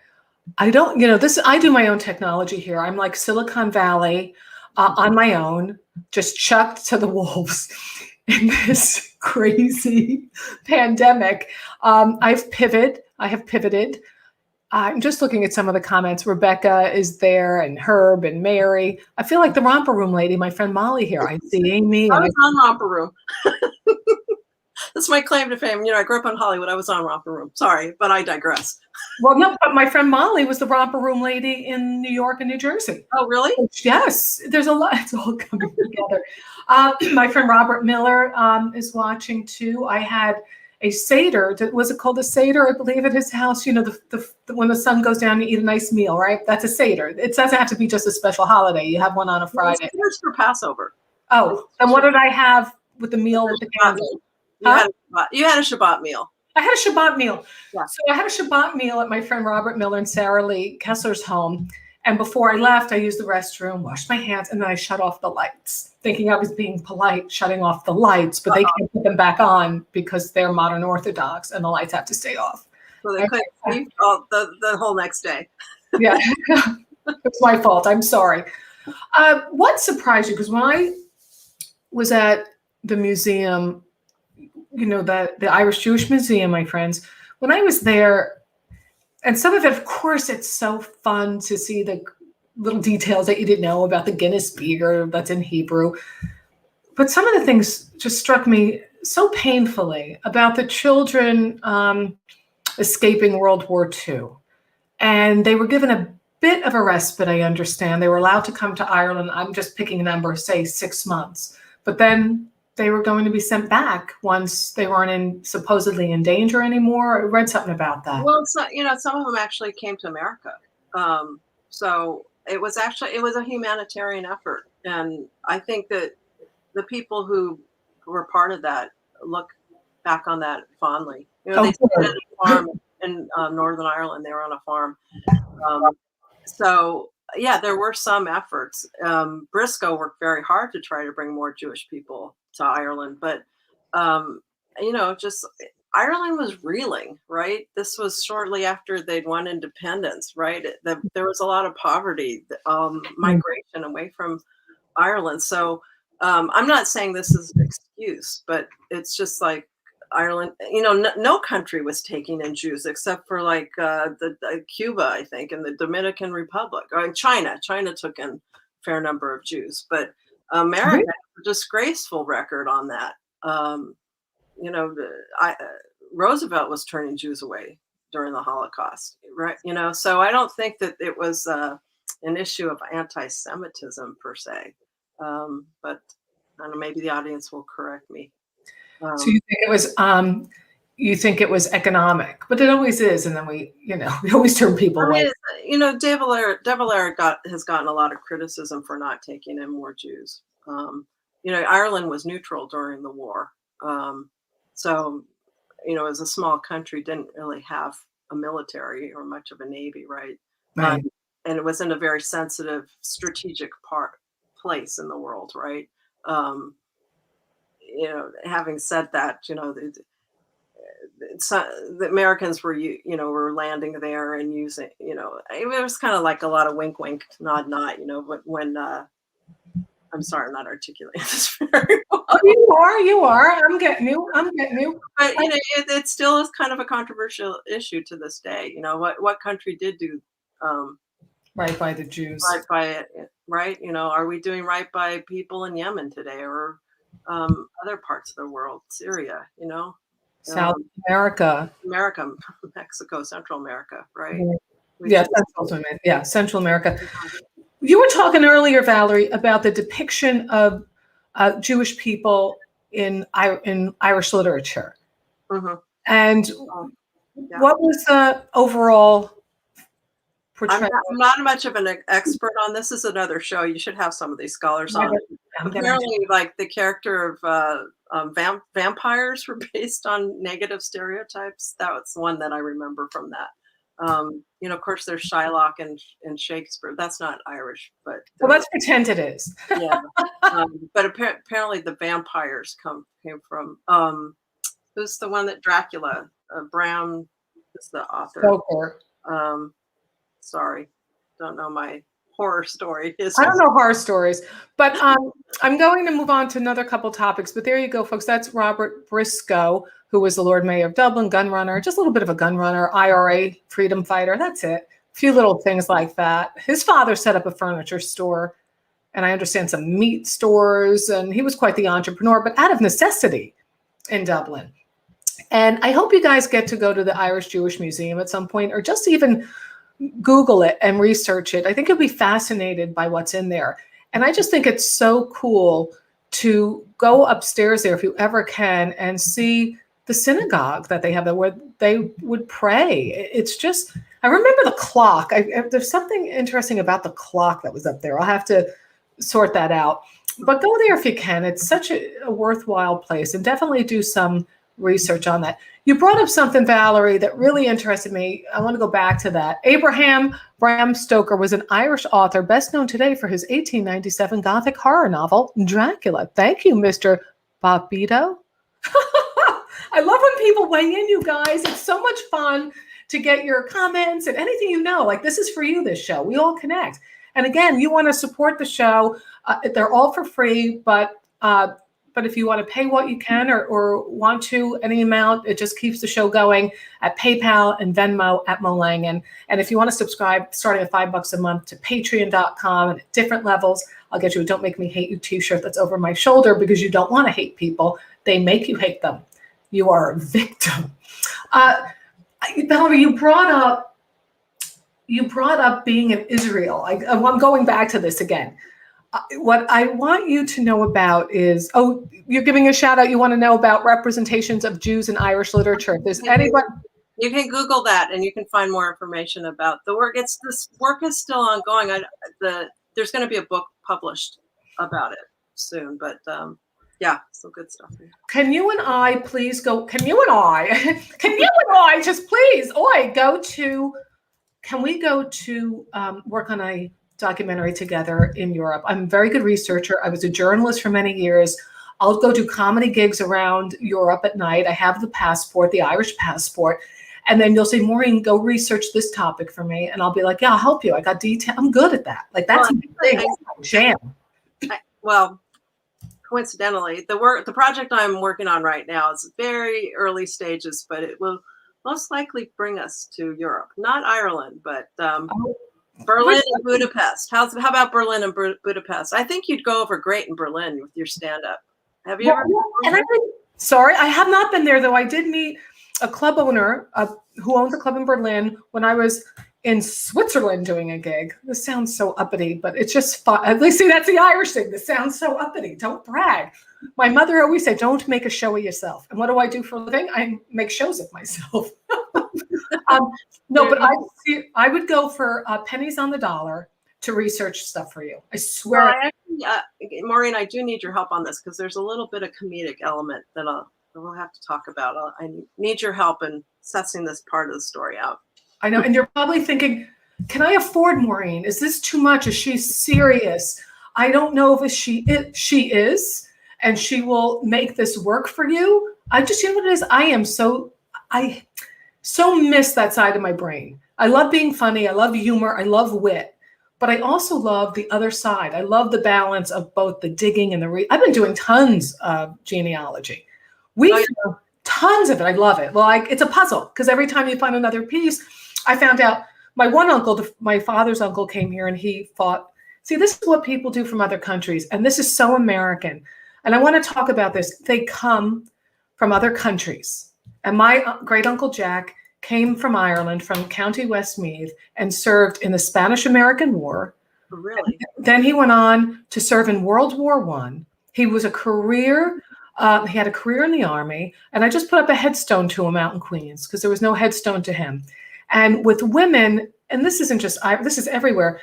I don't, I do my own technology here. I'm like Silicon Valley on my own, just chucked to the wolves in this crazy pandemic. I have pivoted. I'm just looking at some of the comments. Rebecca is there, and Herb and Mary. I feel like the romper room lady, my friend Molly here. I see Amy. I was on romper room. That's my claim to fame. I grew up in Hollywood. I was on romper room. Sorry, but I digress. Well, no, but my friend Molly was the romper room lady in New York and New Jersey. Oh, really? Yes. There's a lot. It's all coming together. My friend Robert Miller is watching too. I had a Seder. Was it called a Seder? I believe at his house. When the sun goes down, you eat a nice meal, right? That's a Seder. It doesn't have to be just a special holiday. You have one on a Friday. It's for Passover. Oh, then what did I have with the meal with the candle? You had a Shabbat meal. I had a Shabbat meal. Yeah. So I had a Shabbat meal at my friend Robert Miller and Sarah Lee Kessler's home. And before I left, I used the restroom, washed my hands, and then I shut off the lights, thinking I was being polite, shutting off the lights, but they can't put them back on because they're modern Orthodox and the lights have to stay off. So they couldn't sleep the whole next day. Yeah, it's my fault. I'm sorry. What surprised you? Because when I was at the museum, the Irish Jewish Museum, my friends, when I was there, and some of it, of course, it's so fun to see the little details that you didn't know about the Guinness beer that's in Hebrew. But some of the things just struck me so painfully about the children escaping World War II. And they were given a bit of a respite, I understand. They were allowed to come to Ireland. I'm just picking a number, say 6 months. But then they were going to be sent back once they weren't supposedly in danger anymore. I read something about that. Well, some of them actually came to America. So it was a humanitarian effort. And I think that the people who were part of that look back on that fondly. They stayed at a farm in Northern Ireland. They were on a farm. So yeah, there were some efforts. Briscoe worked very hard to try to bring more Jewish people to Ireland, but just Ireland was reeling, right? This was shortly after they'd won independence, right? There was a lot of poverty, migration away from Ireland. So I'm not saying this is an excuse, but it's just like Ireland, no country was taking in Jews except for like Cuba, I think, and the Dominican Republic, or in China. China took in a fair number of Jews, but America has a disgraceful record on that. Roosevelt was turning Jews away during the Holocaust, right? So I don't think that it was an issue of anti-Semitism per se, but I don't know, maybe the audience will correct me. So you think it was economic, but it always is, and then we always turn people away. De Valera has gotten a lot of criticism for not taking in more Jews. Ireland was neutral during the war, so as a small country, didn't really have a military or much of a navy, right? Right. And it was in a very sensitive, strategic place in the world, right? Having said that, the Americans were landing there and using, it was kind of like a lot of wink, wink, nod, nod, when I'm sorry, I'm not articulating this very well. Oh, you are. I'm getting you. But it still is kind of a controversial issue to this day. What country did do right by the Jews? Right by it, right? Are we doing right by people in Yemen today, or other parts of the world, Syria? South America, Mexico, Central America, right? Central America. You were talking earlier, Valerie, about the depiction of Jewish people in Irish literature, Mhm. And Yeah. what was the overall I'm portrayal? not much of an expert on this. Is another show. You should have some of these scholars on. Apparently, like the character of vampires were based on negative stereotypes. That was one that I remember from that. Of course, there's Shylock and Shakespeare. That's not Irish, but Well, let's pretend it is. yeah. But apparently, the vampires came from who's the one that Dracula? Bram is the author. Stoker. Sorry, don't know my horror story. I don't know horror stories, but I'm going to move on to another couple topics. But there you go, folks. That's Robert Briscoe, who was the Lord Mayor of Dublin, gun runner, just a little bit of a gun runner, IRA freedom fighter. That's it. A few little things like that. His father set up a furniture store, and I understand some meat stores, and he was quite the entrepreneur, but out of necessity in Dublin. And I hope you guys get to go to the Irish Jewish Museum at some point, or just even Google it and research it. I think you'll be fascinated by what's in there. And I just think it's so cool to go upstairs there if you ever can and see the synagogue that they have there where they would pray. It's just, I remember the clock. There's something interesting about the clock that was up there. I'll have to sort that out. But go there if you can. It's such a worthwhile place, and definitely do some research on that. You brought up something, Valerie, that really interested me. I want to go back to that. Abraham Bram Stoker was an Irish author best known today for his 1897 Gothic horror novel, Dracula. Thank you, Mr. Bobito. I love when people weigh in, you guys. It's so much fun to get your comments and anything you know. Like, this is for you, this show. We all connect. And again, you want to support the show. They're all for free, but if you want to pay what you can or want to any amount, it just keeps the show going at PayPal and Venmo at Mo Langan. And if you want to subscribe, starting at $5 a month, to patreon.com, and at different levels, I'll get you a Don't Make Me Hate You t-shirt that's over my shoulder, because you don't want to hate people. They make you hate them. You are a victim. Valerie, you brought up being in Israel. I'm going back to this again. What I want you to know about is, you're giving a shout out. You want to know about representations of Jews in Irish literature. If there's anyone, you can Google that and you can find more information about the work. This work is still ongoing. There's going to be a book published about it soon, but yeah, some good stuff. Can you and I please go? Can you and I just please, can we go to work on a documentary together in Europe? I'm a very good researcher. I was a journalist for many years. I'll go do comedy gigs around Europe at night. I have the passport, the Irish passport. And then you'll say, Maureen, go research this topic for me. And I'll be like, yeah, I'll help you. I got detail. I'm good at that. Like, that's my thing. That's my jam. Well, coincidentally, the project I'm working on right now is very early stages, but it will most likely bring us to Europe. Not Ireland, but Berlin and Budapest. How about Berlin and Budapest? I think you'd go over great in Berlin with your stand-up. Have you ever? Sorry, I have not been there, though. I did meet a club owner who owns a club in Berlin when I was in Switzerland doing a gig. This sounds so uppity, but it's just fun. At least, see, that's the Irish thing. This sounds so uppity. Don't brag. My mother always said, don't make a show of yourself. And what do I do for a living? I make shows of myself. No, but I would go for pennies on the dollar to research stuff for you. I swear. Well, Maureen, I do need your help on this, because there's a little bit of comedic element that we'll have to talk about. I need your help in sussing this part of the story out. I know. And you're probably thinking, can I afford Maureen? Is this too much? Is she serious? I don't know if she is, and she will make this work for you. I just, you know what it is? I so miss that side of my brain. I love being funny. I love humor. I love wit. But I also love the other side. I love the balance of both the digging and I've been doing tons of genealogy. Tons of it. I love it. Like, it's a puzzle, because every time you find another piece, I found out my one uncle, my father's uncle, came here and he fought. See, this is what people do from other countries. And this is so American. And I want to talk about this. They come from other countries. And my great uncle Jack came from Ireland, from County Westmeath, and served in the Spanish-American War. Really? Then he went on to serve in World War I. He was a career He had a career in the army, and I just put up a headstone to him out in Queens because there was no headstone to him. And with women, and this isn't just this is everywhere.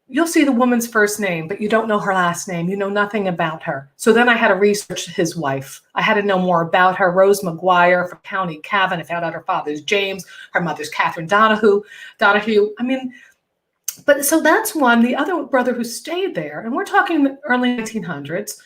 You'll see the woman's first name, but you don't know her last name. You know nothing about her. So then I had to research his wife. I had to know more about her. Rose McGuire from County Cavan. I found out her father's James, her mother's Catherine Donahue. I mean, but so that's one. The other brother who stayed there, and we're talking the early 1900s.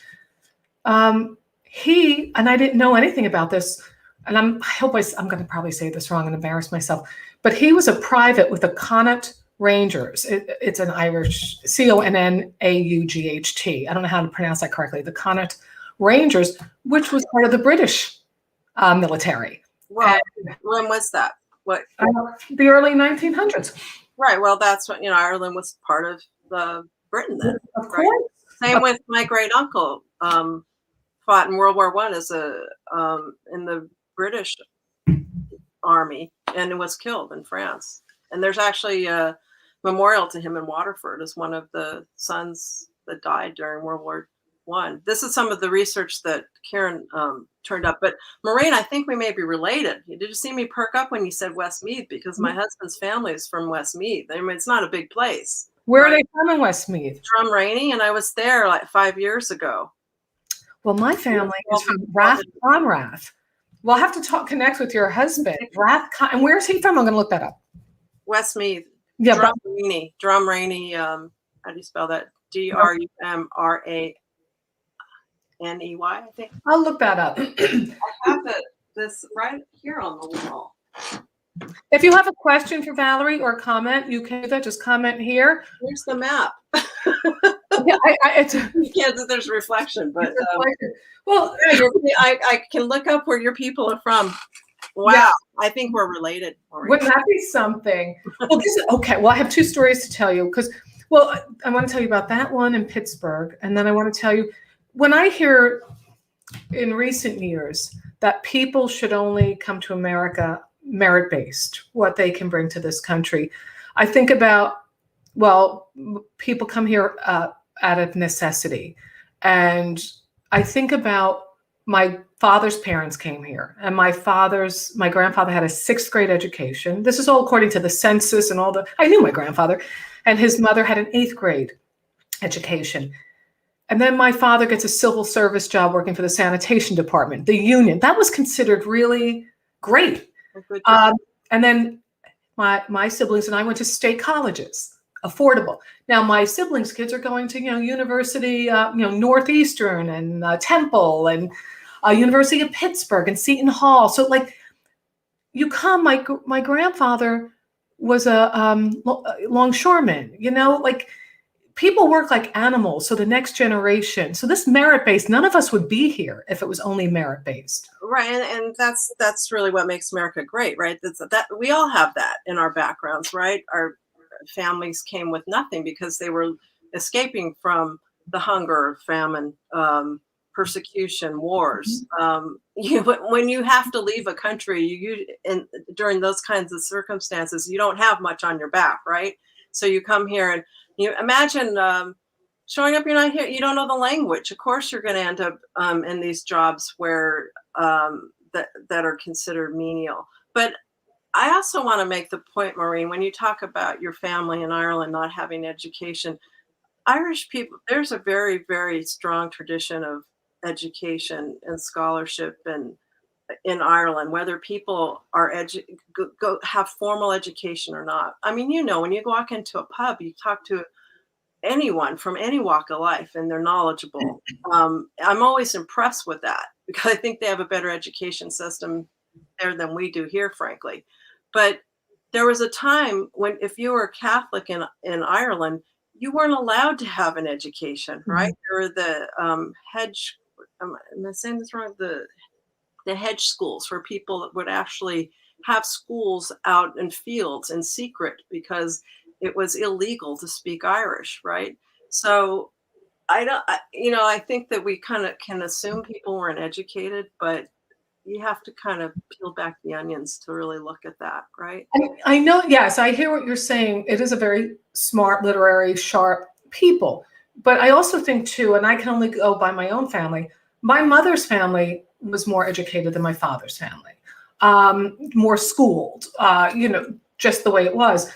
He, and I didn't know anything about this, and I'm going to probably say this wrong and embarrass myself, but he was a private with the Connaught Rangers. It's an Irish, Connaught. I don't know how to pronounce that correctly. The Connaught Rangers, which was part of the British military. Well, when was that? What? The early 1900s. Right. Well, that's what, Ireland was part of Britain then. Of course. Right? Same with my great uncle. Fought in World War I as in the British Army and was killed in France. And there's actually a memorial to him in Waterford as one of the sons that died during World War I. This is some of the research that Karen turned up. But Maureen, I think we may be related. Did you see me perk up when you said Westmeath? Because my husband's family is from Westmeath. I mean, it's not a big place. Where are they from in Westmeath? Drumrainey, and I was there like 5 years ago. Well, my family is from Rath Conrath. We'll have to connect with your husband. And where's he from? I'm going to look that up. Westmeath. Yeah, Drumrainey. How do you spell that? Drumraney, I think. I'll look that up. I have this right here on the wall. If you have a question for Valerie or a comment, you can do that. Just comment here. Here's the map. Yeah, you can't. There's reflection, but well, I can look up where your people are from. Wow, yeah. I think we're related. Wouldn't that be something? Well, okay. Well, I have two stories to tell you because, well, I want to tell you about that one in Pittsburgh, and then I want to tell you when I hear in recent years that people should only come to America merit-based, what they can bring to this country. I think about, well, people come here out of necessity. And I think about my father's parents came here, and my grandfather had a 6th grade education. This is all according to the census and I knew my grandfather, and his mother had an 8th grade education. And then my father gets a civil service job working for the sanitation department, the union. That was considered really great. And then my siblings and I went to state colleges, affordable. Now my siblings' kids are going to University, Northeastern and Temple and University of Pittsburgh and Seton Hall. So like you come, my grandfather was a longshoreman. Like people work like animals. So the next generation. So this merit-based, none of us would be here if it was only merit-based. Right, and that's really what makes America great, right? That we all have that in our backgrounds, right? Our families came with nothing because they were escaping from the hunger, famine, persecution, wars. When you have to leave a country, during those kinds of circumstances, you don't have much on your back, right? So you come here and you imagine showing up, you're not here, you don't know the language. Of course, you're going to end up in these jobs where that are considered menial. But I also want to make the point, Maureen, when you talk about your family in Ireland not having education, Irish people, there's a very, very strong tradition of education and scholarship in Ireland, whether people are have formal education or not. I mean, when you walk into a pub, you talk to anyone from any walk of life and they're knowledgeable. I'm always impressed with that because I think they have a better education system there than we do here, frankly. But there was a time when if you were Catholic in Ireland, you weren't allowed to have an education, right? There were the hedge, am I saying this wrong? The hedge schools where people would actually have schools out in fields in secret because it was illegal to speak Irish, right? So I think that we kind of can assume people weren't educated, but you have to kind of peel back the onions to really look at that, right? I know, yes, I hear what you're saying. It is a very smart, literary, sharp people. But I also think too, and I can only go by my own family, My mother's family was more educated than my father's family, more schooled, just the way it was.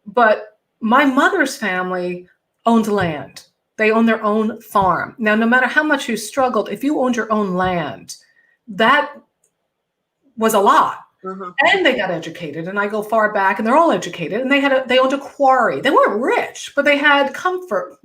But my mother's family owned land. They owned their own farm. Now, no matter how much you struggled, if you owned your own land, that was a lot. Mm-hmm. And they got educated, and I go far back, and they're all educated, and they owned a quarry. They weren't rich, but they had comfort.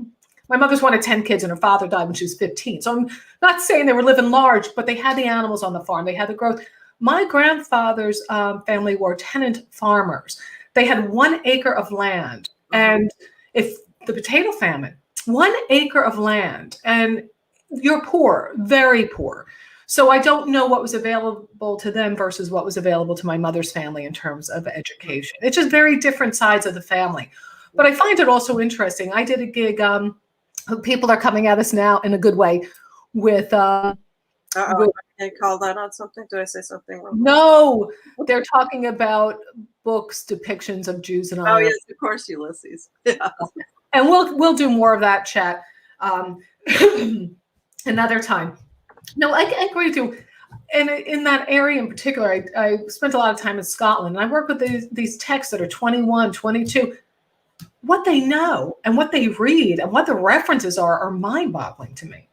My mother's one of 10 kids, and her father died when she was 15. So I'm not saying they were living large, but they had the animals on the farm. They had the growth. My grandfather's family were tenant farmers. They had 1 acre of land, and if the potato famine, 1 acre of land, and you're poor, very poor. So I don't know what was available to them versus what was available to my mother's family in terms of education. It's just very different sides of the family. But I find it also interesting. I did a gig, people are coming at us now in a good way with... Can I call that on something? Did I say something wrong? No, they're talking about books, depictions of Jews in Ireland. Oh, yes, of course, Ulysses. Yeah. And we'll do more of that chat another time. No, I agree with you. And in that area in particular, I spent a lot of time in Scotland, and I work with these texts that are 21, 22. What they know and what they read and what the references are mind-boggling to me.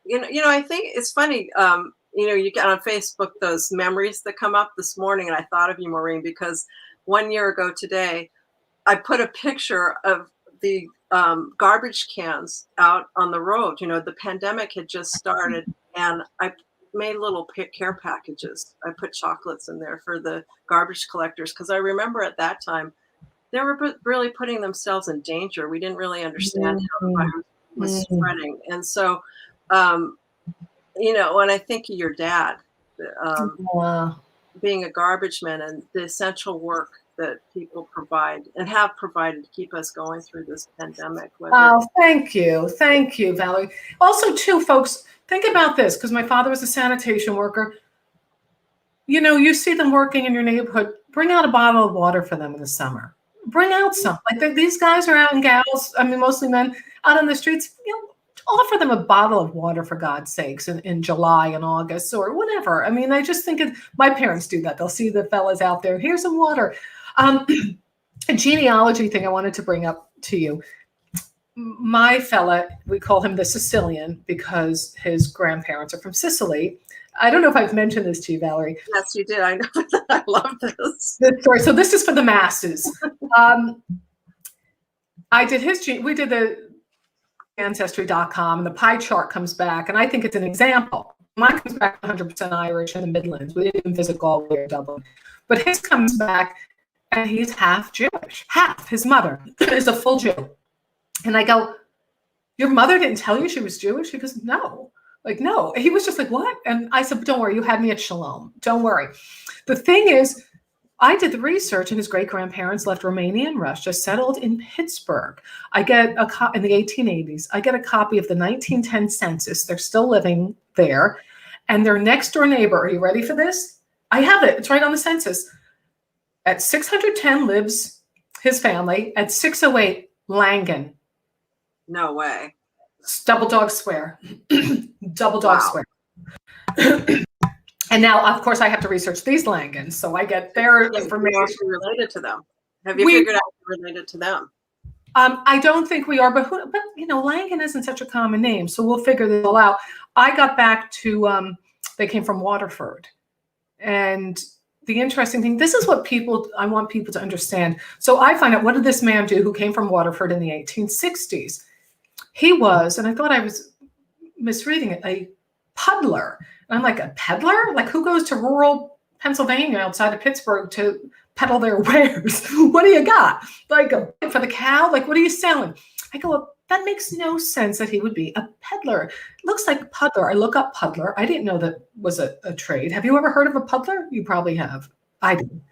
You know, I think it's funny. You get on Facebook those memories that come up this morning, and I thought of you, Maureen, because 1 year ago today, I put a picture of the garbage cans out on the road. You know, the pandemic had just started, and I made little care packages. I put chocolates in there for the garbage collectors, because I remember at that time they were really putting themselves in danger. We didn't really understand how the virus was spreading. And so, when I think of your dad, being a garbage man and the essential work that people provide and have provided to keep us going through this pandemic. Thank you, Valerie. Also, too, folks, think about this, because my father was a sanitation worker. You know, you see them working in your neighborhood. Bring out a bottle of water for them in the summer. Bring out some. Like these guys are out, and gals, I mean, mostly men, out on the streets. Offer them a bottle of water, for God's sakes, in July and August or whatever. I mean, I just think my parents do that. They'll see the fellas out there. Here's some water. A genealogy thing I wanted to bring up to you. My fella, we call him the Sicilian because his grandparents are from Sicily. I don't know if I've mentioned this to you, Valerie. Yes, you did. I know. I love this. Story. So this is for the masses. I did we did the Ancestry.com, and the pie chart comes back, and I think it's an example. Mine comes back 100% Irish in the Midlands. We didn't even visit Galway or Dublin. But his comes back, and he's half Jewish. Half. His mother is a full Jew. And I go, your mother didn't tell you she was Jewish? He goes, no. Like, no. He was just like, what? And I said, don't worry, you had me at Shalom. Don't worry. The thing is, I did the research, and his great-grandparents left Romania and Russia, settled in Pittsburgh. I get in the 1880s, I get a copy of the 1910 census. They're still living there. And their next-door neighbor, are you ready for this? I have it. It's right on the census. At 610 lives his family. At 608, Langan. No way. Double dog swear. Double dog swear. And now, of course, I have to research these Langans, so I get their information. Related to them. Have you figured out you're related to them? I don't think we are, but Langan isn't such a common name, so we'll figure this all out. I got back to, they came from Waterford. And the interesting thing, this is what I want people to understand. So I find out, what did this man do who came from Waterford in the 1860s? He was, and I thought I was misreading it, a puddler. And I'm like, a peddler? Like, who goes to rural Pennsylvania outside of Pittsburgh to peddle their wares? What do you got? Like a bit for the cow? Like, what are you selling? I go, well, that makes no sense that he would be a peddler. It looks like puddler. I look up puddler. I didn't know that was a trade. Have you ever heard of a puddler? You probably have. I didn't.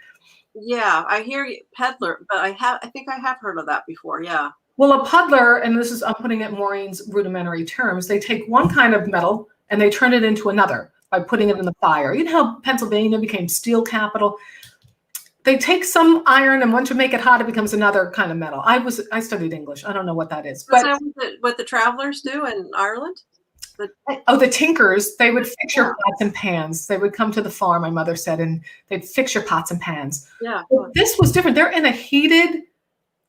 Yeah, I hear you, peddler, but I think I have heard of that before. Yeah. Well, a puddler, and this is, I'm putting it in Maureen's rudimentary terms, they take one kind of metal and they turn it into another by putting it in the fire. You know how Pennsylvania became steel capital? They take some iron, and once you make it hot, it becomes another kind of metal. I studied English. I don't know what that is. But that what the travelers do in Ireland? Oh, the tinkers, they would fix your pots and pans. They would come to the farm, my mother said, and they'd fix your pots and pans. Yeah. But this was different. They're in a heated,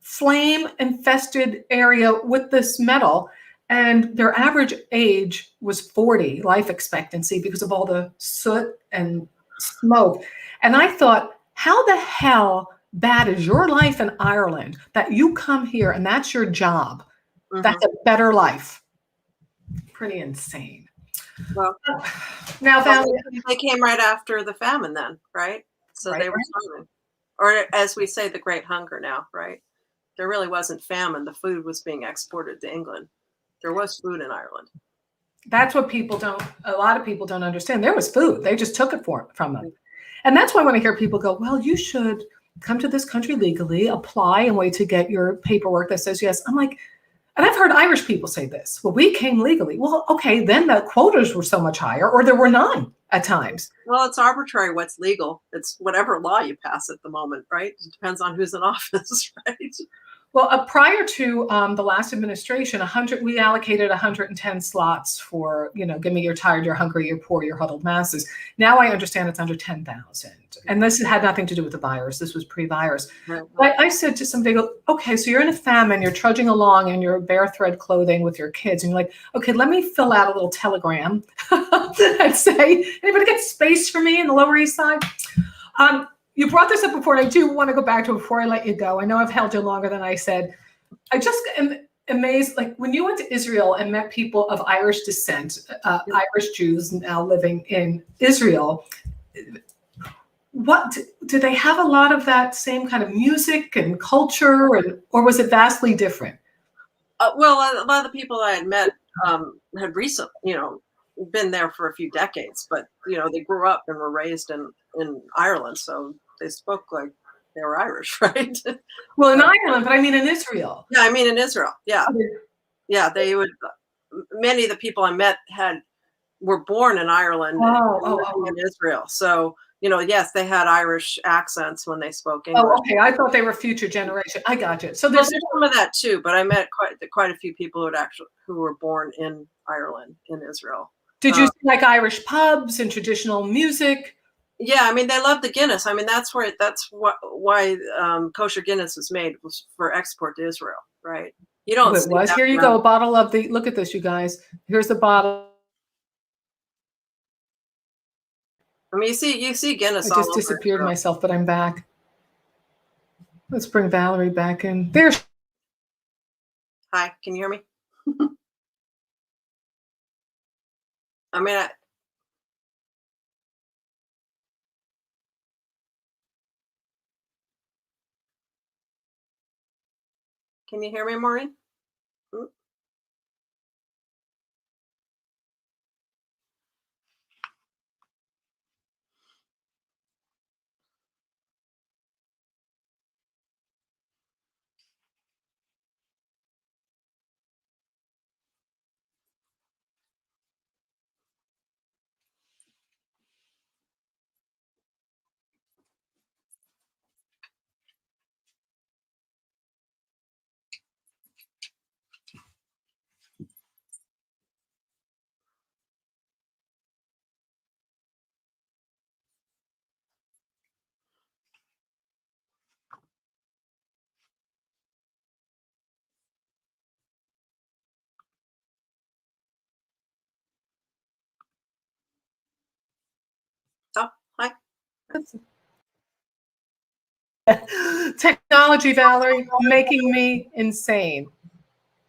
flame-infested area with this metal, and their average age was 40, life expectancy, because of all the soot and smoke. And I thought, how the hell bad is your life in Ireland that you come here and that's your job? Mm-hmm. That's a better life. Pretty insane. Well, now, Valerie, they came right after the famine then, right? So Right. they were starving. Or as we say, the Great Hunger now, right? There really wasn't famine. The food was being exported to England. There was food in Ireland. that's what a lot of people don't understand. There was food. They just took it from them. And that's why when I hear people go, well, you should come to this country legally, apply and wait to get your paperwork that says yes. I'm like, and I've heard Irish people say this. Well, we came legally. Well, okay, then the quotas were so much higher, or there were none at times. Well, it's arbitrary what's legal. It's whatever law you pass at the moment, right? It depends on who's in office, right? Well, prior to the last administration, we allocated 110 slots for, give me you're tired, you're hungry, you're poor, you're huddled masses. Now I understand it's under 10,000. And this had nothing to do with the virus. This was pre-virus. Right. I said to somebody, okay, so you're in a famine, you're trudging along in your bare thread clothing with your kids. And you're like, okay, let me fill out a little telegram and say, anybody get space for me in the Lower East Side? You brought this up before, and I do want to go back to it before I let you go. I know I've held you longer than I said. I just am amazed, like when you went to Israel and met people of Irish descent, Irish Jews now living in Israel, what did they have a lot of that same kind of music and culture, or was it vastly different? Well, a lot of the people I had met had recently, been there for a few decades, but they grew up and were raised in Ireland, so they spoke like they were Irish, right? Well, in Ireland, but I mean in Israel. Yeah, I mean in Israel. Yeah, Okay. yeah. They would. Many of the people I met were born in Ireland and in Israel. So yes, they had Irish accents when they spoke English. Oh, okay. I thought they were future generation. I got you. So there's some of that too, but I met quite a few people who were born in Ireland, in Israel. Did you see like Irish pubs and traditional music? Yeah, I mean they love the Guinness. I mean that's why Kosher Guinness was made, was for export to Israel, right? You don't. It was. Here you go, a bottle of the. Look at this, you guys. Here's the bottle. I mean, you see Guinness. I just disappeared myself, but I'm back. Let's bring Valerie back in. There. Hi, can you hear me? I mean, can you hear me, Maureen? Oh, hi. Technology, Valerie, making me insane.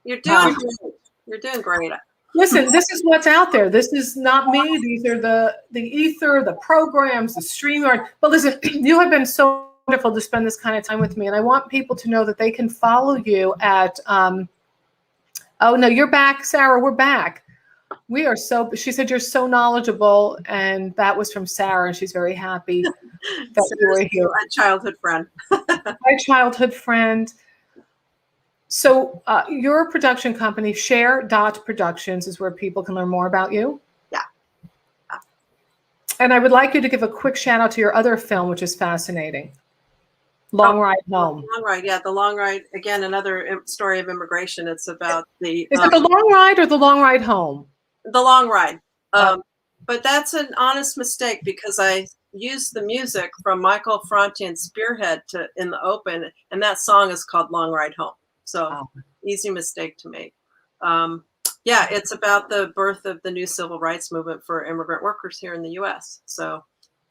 You're doing great. You're doing great. Listen, this is what's out there. This is not me. These are the ether, the programs, the StreamYard. But listen, you have been so wonderful to spend this kind of time with me. And I want people to know that they can follow you at, oh no, you're back, Sarah, we're back. She said you're so knowledgeable, and that was from Sarah, and she's very happy that you were here. My childhood friend. My childhood friend. So your production company, Share.Productions, is where people can learn more about you? Yeah. And I would like you to give a quick shout out to your other film, which is fascinating. Long Ride Home. Long Ride, yeah. The Long Ride, again, another story of immigration. It's about the... Is it The Long Ride or The Long Ride Home? The Long Ride. But that's an honest mistake because I used the music from Michael Frontian's Spearhead in the open, and that song is called Long Ride Home. So easy mistake to make. Yeah, it's about the birth of the new civil rights movement for immigrant workers here in the U.S. So,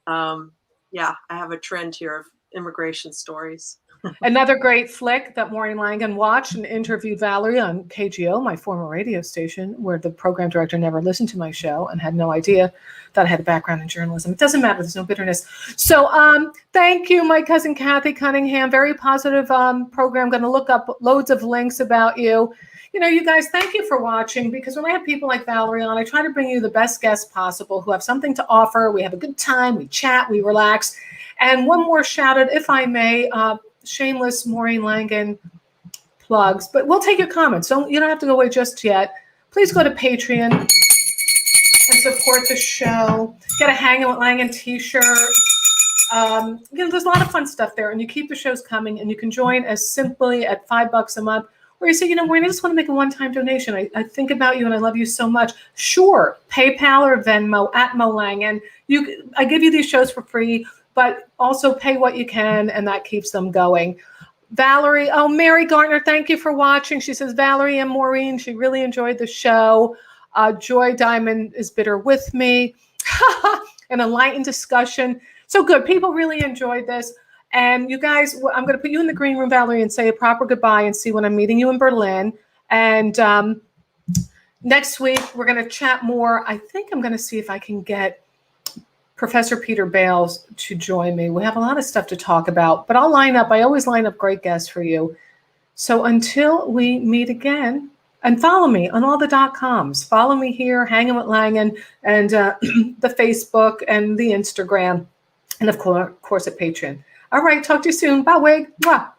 yeah, I have a trend here of immigration stories. Another great flick that Maureen Langan watched and interviewed Valerie on KGO, my former radio station, where the program director never listened to my show and had no idea that I had a background in journalism. It doesn't matter. There's no bitterness. So thank you, my cousin Kathy Cunningham. Very positive program. Going to look up loads of links about you. You know, you guys, thank you for watching, because when I have people like Valerie on, I try to bring you the best guests possible who have something to offer. We have a good time. We chat. We relax. And one more shout out, if I may, shameless Maureen Langan plugs, but we'll take your comments. You don't have to go away just yet. Please go to Patreon and support the show. Get a Hanging with Langan t-shirt. You know, there's a lot of fun stuff there, and you keep the shows coming, and you can join as simply at $5 a month. Or you say, you know, Maureen, I just want to make a one-time donation. I think about you and I love you so much. Sure, PayPal or Venmo at Mo Langan. I give you these shows for free, but also pay what you can, and that keeps them going. Valerie, Mary Gartner, thank you for watching. She says, Valerie and Maureen, she really enjoyed the show. Joy Diamond is bitter with me. An enlightened discussion. So good. People really enjoyed this. And you guys, I'm going to put you in the green room, Valerie, and say a proper goodbye and see when I'm meeting you in Berlin. And next week, we're going to chat more. I think I'm going to see if I can get Professor Peter Bales to join me. We have a lot of stuff to talk about, but I'll line up. I always line up great guests for you. So until we meet again, and follow me on all the .coms. Follow me here, Hanging with Langan, and the Facebook and the Instagram, and of course at Patreon. All right, talk to you soon. Bye, Wig. Mwah.